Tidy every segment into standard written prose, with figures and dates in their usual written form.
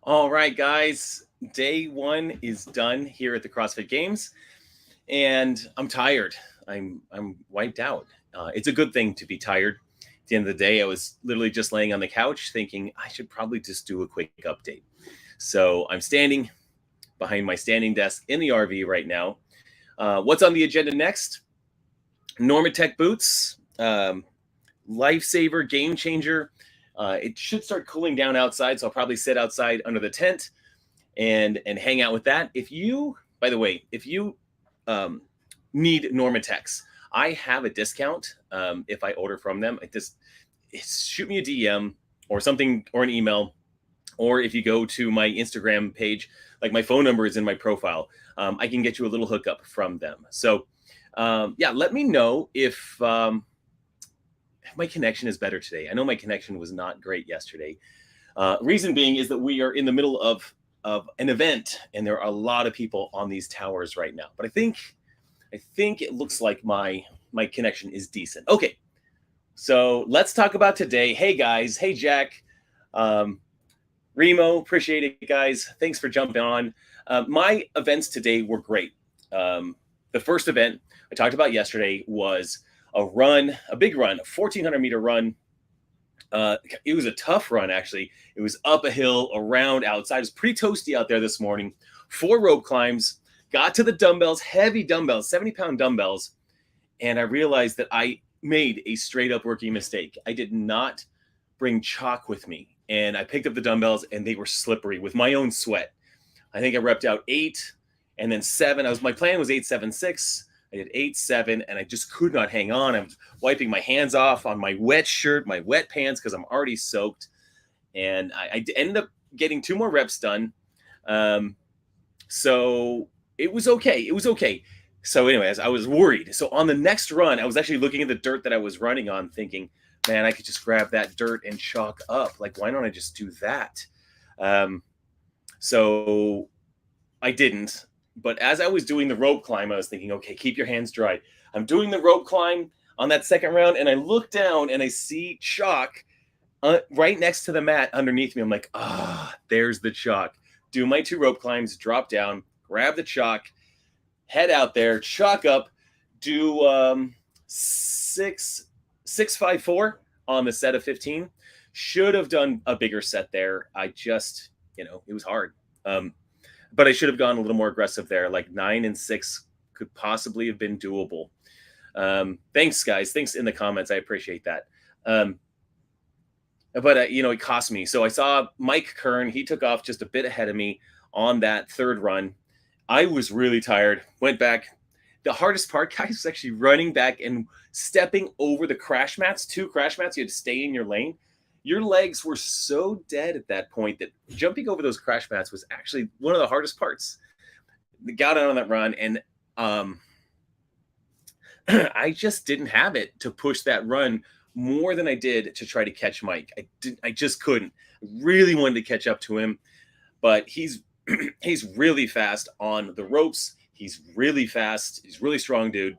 All right, guys. Day one is done here at the CrossFit Games, and I'm tired. I'm wiped out. It's a good thing to be tired. At the end of the day, I was literally just laying on the couch thinking I should probably just do a quick update. So I'm standing behind my standing desk in the RV right now. What's on the agenda next? Normatec boots, lifesaver, game changer. It should start cooling down outside, so I'll probably sit outside under the tent and hang out with that. If you, by the way, if you need Normatecs, I have a discount if I order from them. Shoot me a DM or something or an email, or if you go to my Instagram page, like my phone number is in my profile, I can get you a little hookup from them. So yeah, let me know if my connection is better today. I know my connection was not great yesterday. Reason being is that we are in the middle of an event, and there are a lot of people on these towers right now. But I think it looks like my connection is decent. Okay, so let's talk about today. Hey guys, hey Jack, Remo, appreciate it, guys. Thanks for jumping on. My events today were great. The first event I talked about yesterday was a big run, a 1,400 meter run. It was a tough run, actually. It was up a hill, around, outside. It was pretty toasty out there this morning. 4 rope climbs, got to the dumbbells, heavy dumbbells, 70-pound dumbbells, and I realized that I made a straight up rookie mistake. I did not bring chalk with me, and I picked up the dumbbells, and they were slippery with my own sweat. I think I repped out 8 and then 7. My plan was 8, 7, 6. I did 8, 7, and I just could not hang on. I was wiping my hands off on my wet shirt, my wet pants, because I'm already soaked. And I ended up getting 2 more reps done. So it was okay. It was okay. So anyways, I was worried. So on the next run, I was actually looking at the dirt that I was running on thinking, man, I could just grab that dirt and chalk up. Like, why don't I just do that? So I didn't. But as I was doing the rope climb, I was thinking, okay, keep your hands dry. I'm doing the rope climb on that second round, and I look down and I see chalk right next to the mat underneath me. I'm like, there's the chalk. Do my 2 rope climbs, drop down, grab the chalk, head out there, chalk up, do 6, 5, 4 on the set of 15. Should have done a bigger set there. I just, it was hard. But I should have gone a little more aggressive there. Like 9 and 6 could possibly have been doable. Thanks, guys. Thanks in the comments. I appreciate that. But it cost me. So I saw Mike Kern. He took off just a bit ahead of me on that third run. I was really tired. Went back. The hardest part, guys, was actually running back and stepping over the crash mats. 2 crash mats. You had to stay in your lane. Your legs were so dead at that point that jumping over those crash mats was actually one of the hardest parts. Got out on that run, and I just didn't have it to push that run more than I did to try to catch Mike. I just couldn't. I really wanted to catch up to him, but he's really fast on the ropes. He's really fast. He's a really strong dude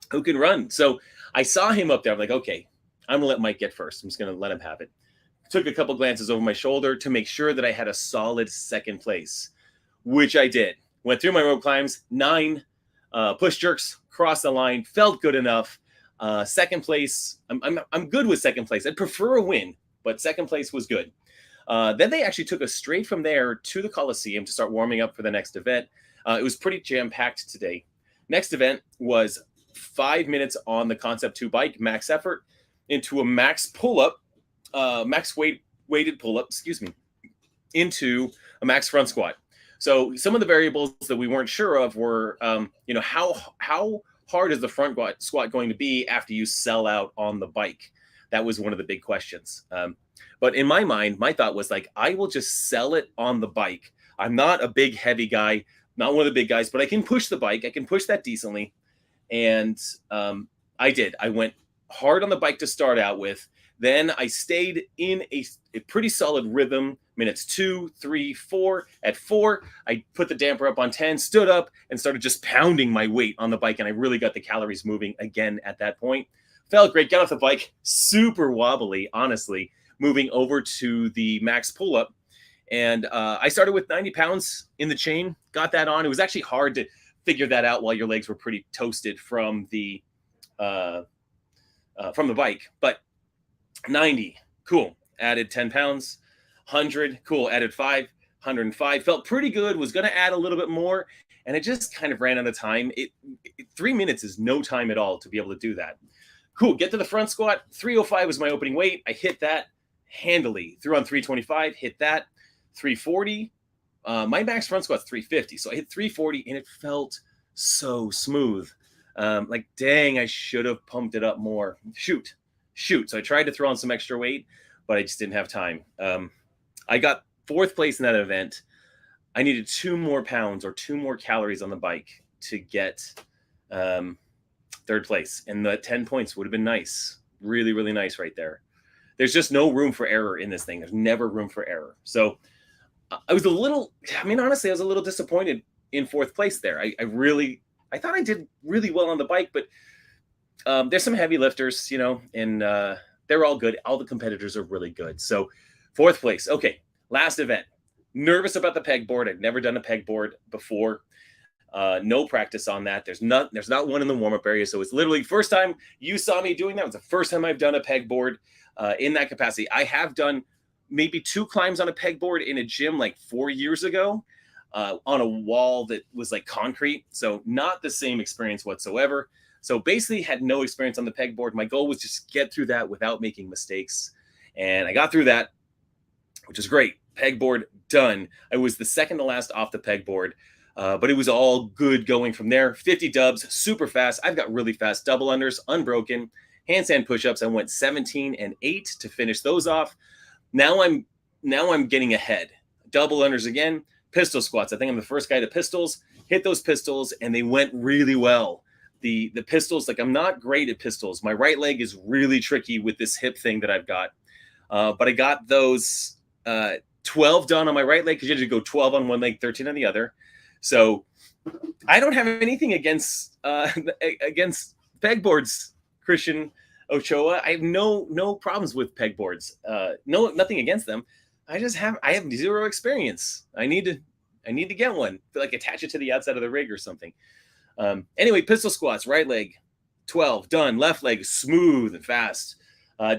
who can run. So I saw him up there. I'm like, okay, I'm going to let Mike get first. I'm just going to let him have it. Took a couple glances over my shoulder to make sure that I had a solid second place, which I did. Went through my rope climbs, 9 push jerks, crossed the line, felt good enough. Second place, I'm good with second place. I'd prefer a win, but second place was good. Then they actually took us straight from there to the Coliseum to start warming up for the next event. It was pretty jam-packed today. Next event was 5 minutes on the Concept 2 bike, max effort, into a max pull-up, max weighted pull-up, into a max front squat. So some of the variables that we weren't sure of were, how hard is the front squat going to be after you sell out on the bike? That was one of the big questions. But in my mind, my thought was like, I will just sell it on the bike. I'm not a big, heavy guy, not one of the big guys, but I can push the bike. I can push that decently. And I did. I went hard on the bike to start out with. Then I stayed in a pretty solid rhythm, minutes 2, 3, 4. At 4, I put the damper up on 10, stood up, and started just pounding my weight on the bike. And I really got the calories moving again at that point. Felt great. Got off the bike, super wobbly, honestly, moving over to the max pull-up. And I started with 90 pounds in the chain, got that on. It was actually hard to figure that out while your legs were pretty toasted from the bike. But 90, cool. Added 10 pounds. 100, cool. Added 5. 105, felt pretty good. Was going to add a little bit more, and it just kind of ran out of time. 3 minutes is no time at all to be able to do that. Cool. Get to the front squat. 305 was my opening weight. I hit that handily. Threw on 325. Hit that. 340. My max front squat's 350, so I hit 340, and it felt so smooth. Like, dang, I should have pumped it up more. Shoot. So I tried to throw on some extra weight, but I just didn't have time. I got 4th place in that event. I needed 2 more pounds or 2 more calories on the bike to get 3rd place. And the 10 points would have been nice. Really, really nice right there. There's just no room for error in this thing. There's never room for error. So honestly, I was a little disappointed in 4th place there. I thought I did really well on the bike, but there's some heavy lifters, and they're all good. All the competitors are really good. So 4th place. Okay. Last event. Nervous about the pegboard. I've never done a pegboard before. No practice on that. There's not one in the warm-up area. So it's literally first time you saw me doing that. It was the first time I've done a pegboard in that capacity. I have done maybe 2 climbs on a pegboard in a gym like 4 years ago on a wall that was like concrete. So not the same experience whatsoever. So basically had no experience on the pegboard. My goal was just get through that without making mistakes. And I got through that, which is great. Pegboard done. I was the second to last off the pegboard, but it was all good going from there. 50 dubs, super fast. I've got really fast double unders, unbroken. Handstand push-ups, I went 17 and 8 to finish those off. Now I'm getting ahead. Double unders again. Pistol squats. I think I'm the first guy to pistols. Hit those pistols, and they went really well. The pistols, like, I'm not great at pistols. My right leg is really tricky with this hip thing that I've got. But I got those 12 done on my right leg, because you had to go 12 on one leg, 13 on the other. So I don't have anything against pegboards, Christian Ochoa. I have no problems with pegboards. Nothing against them. I have zero experience. I need to get one, like attach it to the outside of the rig or something. Anyway, pistol squats, right leg, 12 done. Left leg, smooth and fast.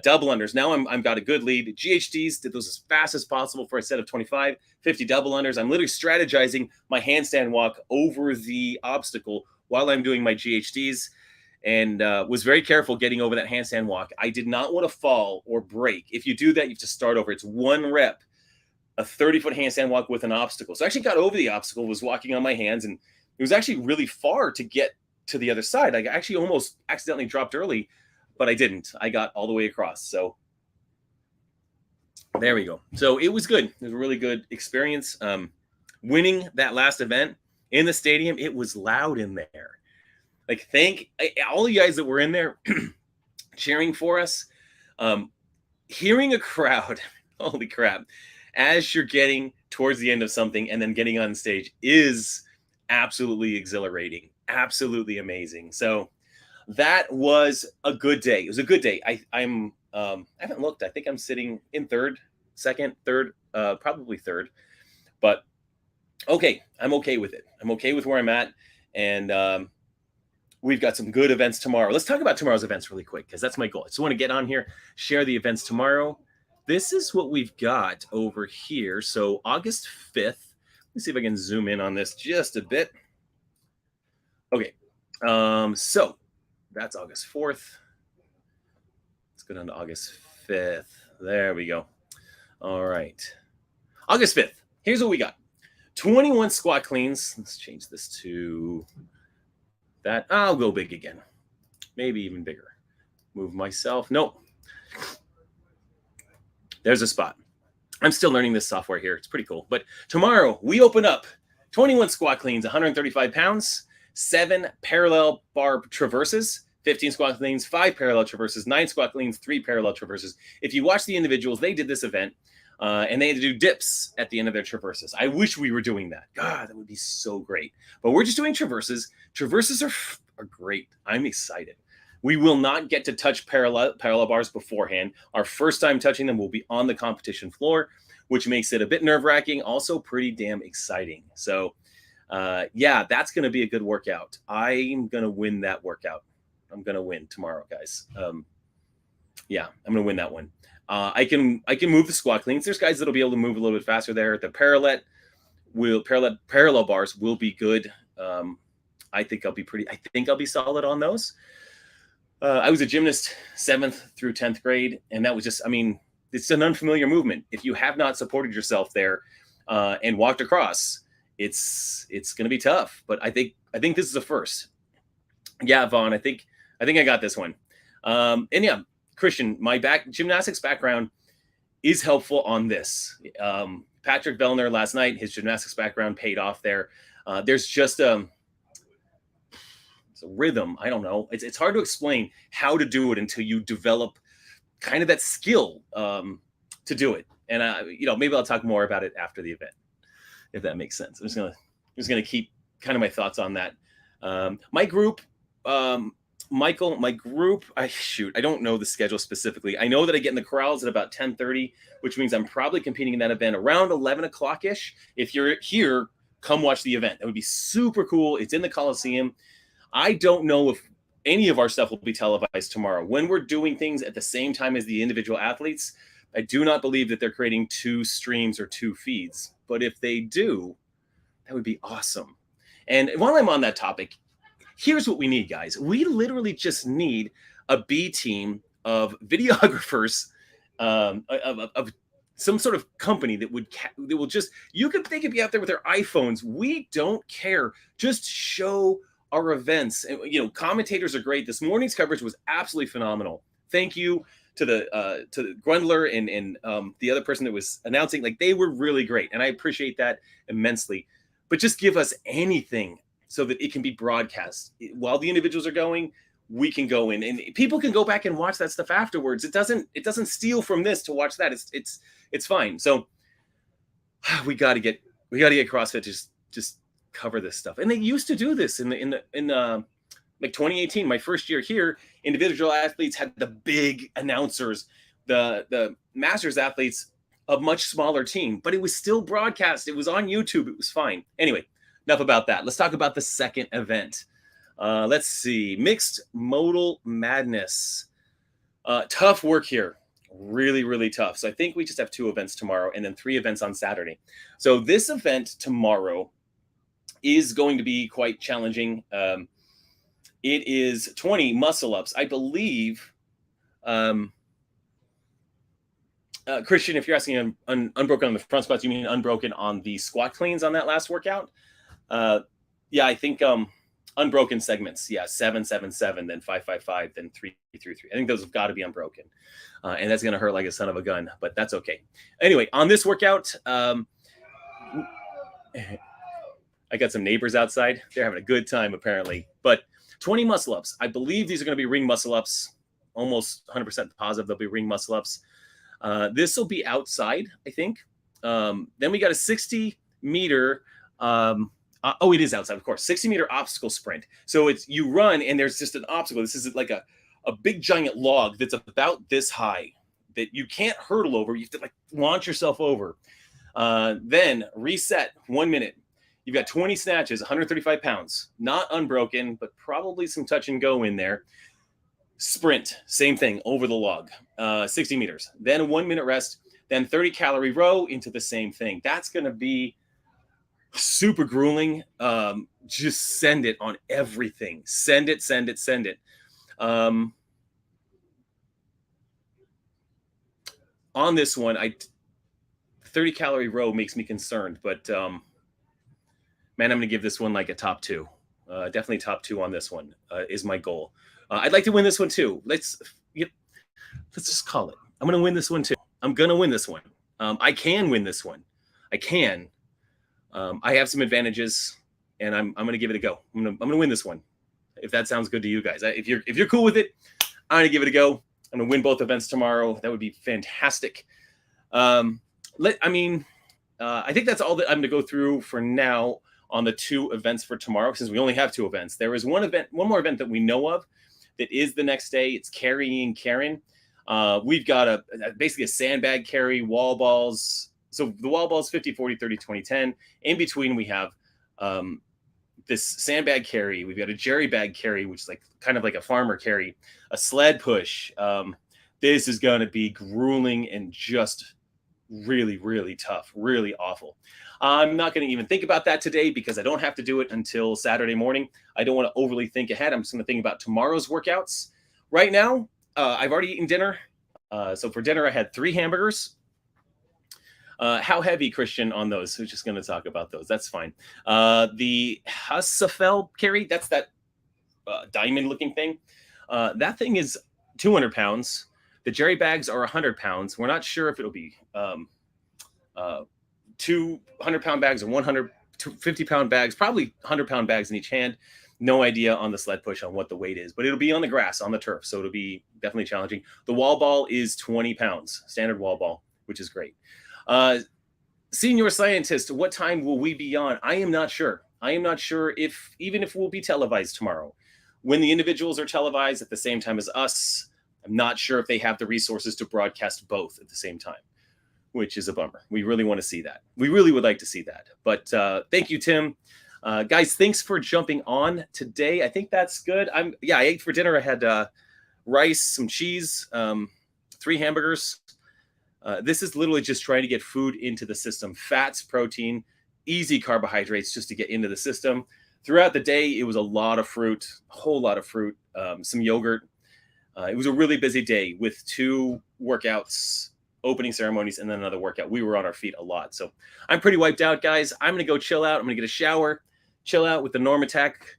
Double unders. Now I'm got a good lead. GHDs, did those as fast as possible for a set of 25, 50 double unders. I'm literally strategizing my handstand walk over the obstacle while I'm doing my GHDs, and was very careful getting over that handstand walk. I did not want to fall or break. If you do that, you have to start over. It's 1 rep, a 30-foot handstand walk with an obstacle. So I actually got over the obstacle, was walking on my hands, and it was actually really far to get to the other side. I actually almost accidentally dropped early, but I didn't. I got all the way across. So there we go. So it was good. It was a really good experience. Winning that last event in the stadium, it was loud in there. Like, thank all you guys that were in there cheering for us. Hearing a crowd, holy crap, as you're getting towards the end of something and then getting on stage is absolutely exhilarating, absolutely amazing. So that was a good day. It was a good day. I haven't looked. I think I'm sitting in second, third, probably third. But okay, I'm okay with it. I'm okay with where I'm at. And we've got some good events tomorrow. Let's talk about tomorrow's events really quick, because that's my goal. I just want to get on here, share the events tomorrow. This is what we've got over here. So August 5th. Let me see if I can zoom in on this just a bit. Okay. So that's August 4th. Let's go down to August 5th. There we go. All right. August 5th. Here's what we got. 21 squat cleans. Let's change this to that. I'll go big again. Maybe even bigger. Move myself. Nope. There's a spot. I'm still learning this software here. It's pretty cool. But tomorrow we open up 21 squat cleans, 135 pounds, 7 parallel bar traverses, 15 squat cleans, 5 parallel traverses, 9 squat cleans, 3 parallel traverses. If you watch the individuals, they did this event and they had to do dips at the end of their traverses. I wish we were doing that. God, that would be so great. But we're just doing traverses. Traverses are great. I'm excited. We will not get to touch parallel bars beforehand. Our first time touching them will be on the competition floor, which makes it a bit nerve-wracking, also pretty damn exciting. So yeah, that's going to be a good workout. I'm going to win that workout. I'm going to win tomorrow, guys. Yeah, I'm going to win that one. I can move the squat cleans. There's guys that'll be able to move a little bit faster there. The parallel bars will be good. I think I'll be solid on those. I was a gymnast 7th through 10th grade, and that was just, I mean, it's an unfamiliar movement. If you have not supported yourself there and walked across, it's going to be tough. But I think this is a first. Yeah, Vaughn, I think I got this one. And yeah, Christian, my gymnastics background is helpful on this. Patrick Vellner last night, his gymnastics background paid off there. There's just it's a rhythm. I don't know. It's hard to explain how to do it until you develop kind of that skill to do it. And maybe I'll talk more about it after the event, if that makes sense. I'm just gonna keep kind of my thoughts on that. My group, Michael, I don't know the schedule specifically. I know that I get in the corrals at about 10:30, which means I'm probably competing in that event around 11 o'clock ish. If you're here, come watch the event. That would be super cool. It's in the Coliseum. I don't know if any of our stuff will be televised tomorrow. When we're doing things at the same time as the individual athletes, I do not believe that they're creating 2 streams or 2 feeds. But if they do, that would be awesome. And while I'm on that topic, here's what we need, guys. We literally just need a B team of videographers of some sort of company that will just, they could be out there with their iPhones. We don't care. Just show our events. And, commentators are great. This morning's coverage was absolutely phenomenal. Thank you to the Grundler and the other person that was announcing. Like, they were really great, and I appreciate that immensely. But just give us anything so that it can be broadcast. While the individuals are going, we can go in, and people can go back and watch that stuff afterwards. It doesn't steal from this to watch that. It's fine. So we got to get CrossFit to just cover this stuff. And they used to do this in like 2018, my first year here. Individual athletes had the big announcers, the masters athletes, a much smaller team, but it was still broadcast. It was on YouTube. It was fine. Anyway, enough about that. Let's talk about the second event. Let's see. Mixed Modal Madness. Tough work here. Really, really tough. So I think we just have 2 events tomorrow and then 3 events on Saturday. So this event tomorrow is going to be quite challenging. It is 20 muscle ups. I believe, Christian, if you're asking unbroken on the front squats, you mean unbroken on the squat cleans on that last workout? Yeah, I think unbroken segments. Yeah, 7, 7, 7, then 5, 5, 5, then 3, 3, 3. I think those have got to be unbroken. And that's going to hurt like a son of a gun, but that's okay. Anyway, on this workout, I got some neighbors outside. They're having a good time, apparently. But 20 muscle ups. I believe these are going to be ring muscle ups. Almost 100% positive they'll be ring muscle ups. This will be outside, I think. Then we got a 60-meter. It is outside, of course. 60-meter obstacle sprint. So it's you run and there's just an obstacle. This is like a big giant log that's about this high that you can't hurdle over. You have to like launch yourself over. Then reset 1 minute. You've got 20 snatches, 135 pounds, not unbroken, but probably some touch and go in there. Sprint, same thing, over the log, 60 meters. Then a 1 minute rest, then 30-calorie row into the same thing. That's going to be super grueling. Just send it on everything. Send it. On this one, 30-calorie row makes me concerned, but man, I'm going to give this one like a top 2. Definitely top 2 on this one is my goal. I'd like to win this one too. Let's just call it. I'm going to win this one too. I'm going to win this one. I can win this one. I can. I have some advantages, and I'm going to give it a go. I'm going to win this one. If that sounds good to you guys, if you're cool with it, I'm going to give it a go. I'm going to win both events tomorrow. That would be fantastic. I think that's all that I'm going to go through for now on the 2 events for tomorrow, since we only have 2 events. There is one more event that we know of that is the next day. It's carrying Karen. We've got basically a sandbag carry, wall balls. So the wall balls 50, 40, 30, 20, 10. In between, we have this sandbag carry. We've got a jerry bag carry, which is like kind of like a farmer carry, a sled push. This is going to be grueling and just really, really tough, really awful. I'm not going to even think about that today because I don't have to do it until Saturday morning. I don't want to overly think ahead. I'm just going to think about tomorrow's workouts. Right now, I've already eaten dinner. So for dinner, I had 3 hamburgers. How heavy, Christian, on those? Who's just going to talk about those? That's fine. The Hasafel carry, that's that diamond-looking thing. That thing is 200 pounds. The jerry bags are 100 pounds. We're not sure if it'll be 200-pound bags or 150-pound bags, probably 100-pound bags in each hand. No idea on the sled push on what the weight is, but it'll be on the grass, on the turf, so it'll be definitely challenging. The wall ball is 20 pounds, standard wall ball, which is great. Senior scientist, what time will we be on? I am not sure. I am not sure even if we'll be televised tomorrow. When the individuals are televised at the same time as us, I'm not sure if they have the resources to broadcast both at the same time, which is a bummer. We really want to see that. We really would like to see that. But thank you, Tim. Guys, thanks for jumping on today. I think that's good. I ate for dinner. I had rice, some cheese, 3 hamburgers. This is literally just trying to get food into the system. Fats, protein, easy carbohydrates just to get into the system. Throughout the day, it was a lot of fruit, a whole lot of fruit, some yogurt. It was a really busy day with 2 workouts, opening ceremonies, and then another workout. We were on our feet a lot. So I'm pretty wiped out, guys. I'm going to go chill out. I'm going to get a shower, chill out with the Norm Attack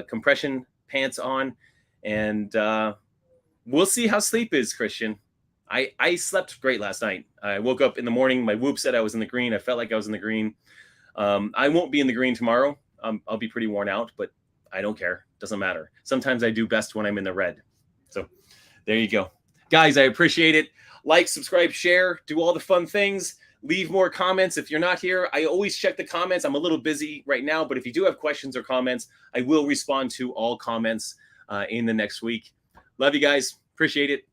compression pants on, and we'll see how sleep is, Christian. I slept great last night. I woke up in the morning. My Whoop said I was in the green. I felt like I was in the green. I won't be in the green tomorrow. I'll be pretty worn out, but I don't care. Doesn't matter. Sometimes I do best when I'm in the red. So there you go. Guys, I appreciate it. Like, subscribe, share, do all the fun things. Leave more comments. If you're not here, I always check the comments. I'm a little busy right now, but if you do have questions or comments, I will respond to all comments in the next week. Love you guys. Appreciate it.